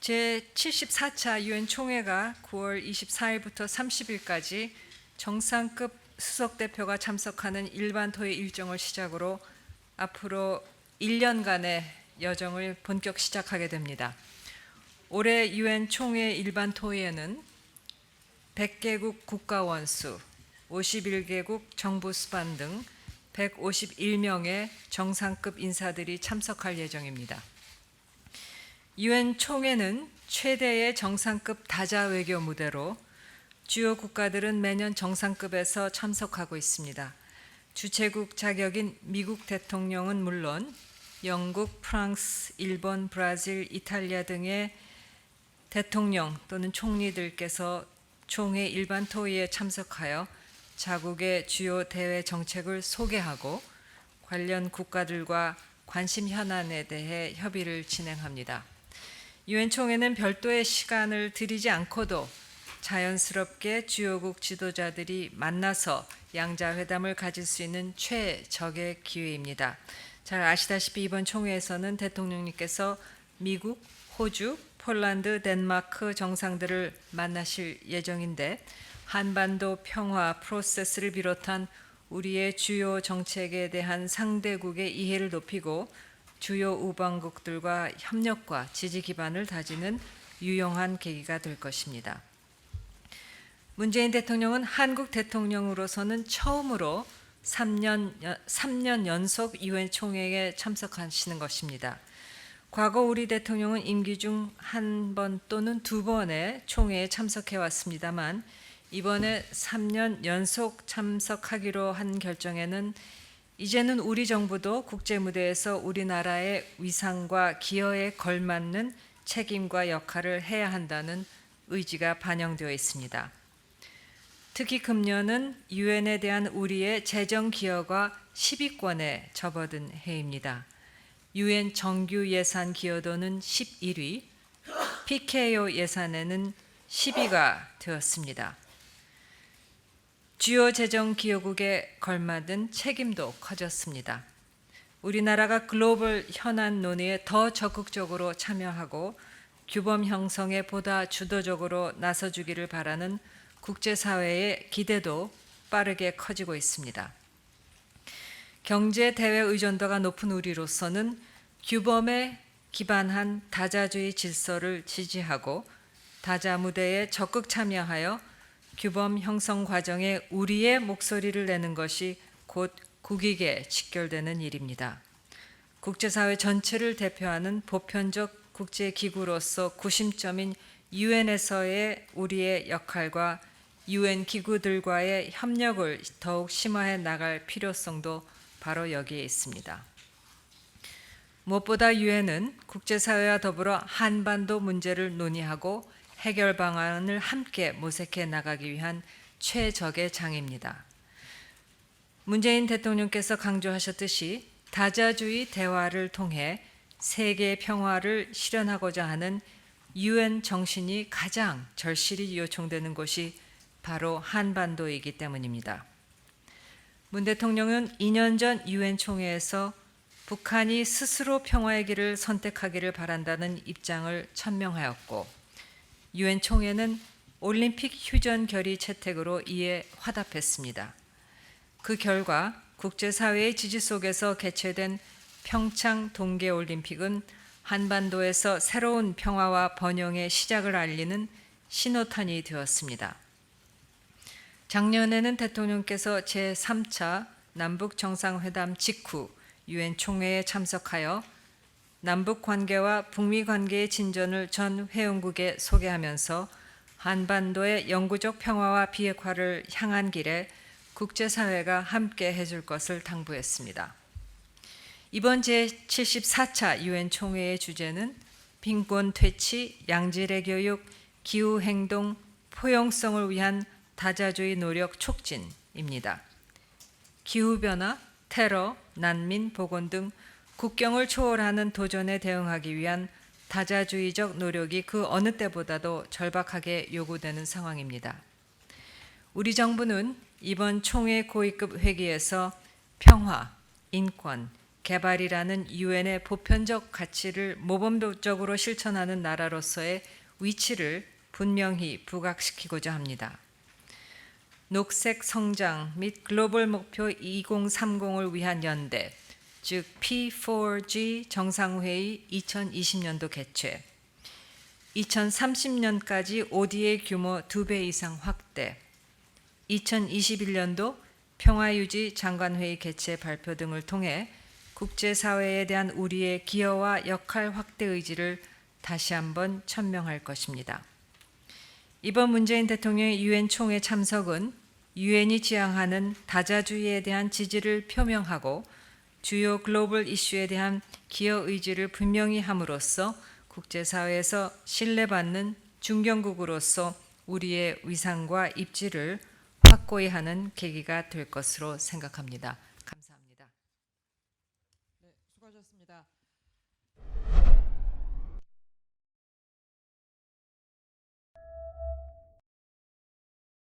제74차 유엔 총회가 9월 24일부터 30일까지 정상급 수석대표가 참석하는 일반 토의 일정을 시작으로 앞으로 1년간의 여정을 본격 시작하게 됩니다. 올해 유엔 총회 일반 토의에는 100개국 국가원수, 51개국 정부 수반 등 151명의 정상급 인사들이 참석할 예정입니다. 유엔 총회는 최대의 정상급 다자 외교 무대로 주요 국가들은 매년 정상급에서 참석하고 있습니다. 주최국 자격인 미국 대통령은 물론 영국, 프랑스, 일본, 브라질, 이탈리아 등의 대통령 또는 총리들께서 총회 일반 토의에 참석하여 자국의 주요 대외 정책을 소개하고 관련 국가들과 관심 현안에 대해 협의를 진행합니다. 유엔 총회는 별도의 시간을 들이지 않고도 자연스럽게 주요국 지도자들이 만나서 양자회담을 가질 수 있는 최적의 기회입니다. 잘 아시다시피 이번 총회에서는 대통령님께서 미국, 호주, 폴란드, 덴마크 정상들을 만나실 예정인데 한반도 평화 프로세스를 비롯한 우리의 주요 정책에 대한 상대국의 이해를 높이고 주요 우방국들과 협력과 지지 기반을 다지는 유용한 계기가 될 것입니다. 문재인 대통령은 한국 대통령으로서는 처음으로 3년 연속 유엔 총회에 참석하시는 것입니다. 과거 우리 대통령은 임기 중 한 번 또는 두 번의 총회에 참석해 왔습니다만 이번에 3년 연속 참석하기로 한 결정에는 이제는 우리 정부도 국제 무대에서 우리나라의 위상과 기여에 걸맞는 책임과 역할을 해야 한다는 의지가 반영되어 있습니다. 특히 금년은 유엔에 대한 우리의 재정 기여가 10위권에 접어든 해입니다. 유엔 정규 예산 기여도는 11위, PKO 예산에는 10위가 되었습니다. 주요 재정 기여국에 걸맞은 책임도 커졌습니다. 우리나라가 글로벌 현안 논의에 더 적극적으로 참여하고 규범 형성에 보다 주도적으로 나서주기를 바라는 국제사회의 기대도 빠르게 커지고 있습니다. 경제 대외 의존도가 높은 우리로서는 규범에 기반한 다자주의 질서를 지지하고 다자 무대에 적극 참여하여 규범 형성 과정에 우리의 목소리를 내는 것이 곧 국익에 직결되는 일입니다. 국제사회 전체를 대표하는 보편적 국제기구로서 구심점인 유엔에서의 우리의 역할과 유엔 기구들과의 협력을 더욱 심화해 나갈 필요성도 바로 여기에 있습니다. 무엇보다 유엔은 국제사회와 더불어 한반도 문제를 논의하고 해결 방안을 함께 모색해 나가기 위한 최적의 장입니다. 문재인 대통령께서 강조하셨듯이 다자주의 대화를 통해 세계 평화를 실현하고자 하는 유엔 정신이 가장 절실히 요청되는 곳이 바로 한반도이기 때문입니다. 문 대통령은 2년 전 유엔 총회에서 북한이 스스로 평화의 길을 선택하기를 바란다는 입장을 천명하였고 유엔 총회는 올림픽 휴전 결의 채택으로 이에 화답했습니다. 그 결과 국제사회의 지지 속에서 개최된 평창 동계올림픽은 한반도에서 새로운 평화와 번영의 시작을 알리는 신호탄이 되었습니다. 작년에는 대통령께서 제3차 남북정상회담 직후 유엔 총회에 참석하여 남북 관계와 북미 관계의 진전을 전 회원국에 소개하면서 한반도의 영구적 평화와 비핵화를 향한 길에 국제사회가 함께 해줄 것을 당부했습니다. 이번 제74차 유엔 총회의 주제는 빈곤 퇴치, 양질의 교육, 기후행동, 포용성을 위한 다자주의 노력 촉진입니다. 기후변화, 테러, 난민, 보건 등 국경을 초월하는 도전에 대응하기 위한 다자주의적 노력이 그 어느 때보다도 절박하게 요구되는 상황입니다. 우리 정부는 이번 총회 고위급 회기에서 평화, 인권, 개발이라는 유엔의 보편적 가치를 모범적으로 실천하는 나라로서의 위치를 분명히 부각시키고자 합니다. 녹색 성장 및 글로벌 목표 2030을 위한 연대, 즉 P4G 정상회의 2020년도 개최, 2030년까지 ODA 규모 2배 이상 확대, 2021년도 평화유지 장관회의 개최 발표 등을 통해 국제사회에 대한 우리의 기여와 역할 확대 의지를 다시 한번 천명할 것입니다. 이번 문재인 대통령의 유엔 총회 참석은 유엔이 지향하는 다자주의에 대한 지지를 표명하고 주요 글로벌 이슈에 대한 기여 의지를 분명히 함으로써 국제사회에서 신뢰받는 중견국으로서 우리의 위상과 입지를 확고히 하는 계기가 될 것으로 생각합니다. 감사합니다. 네, 수고하셨습니다.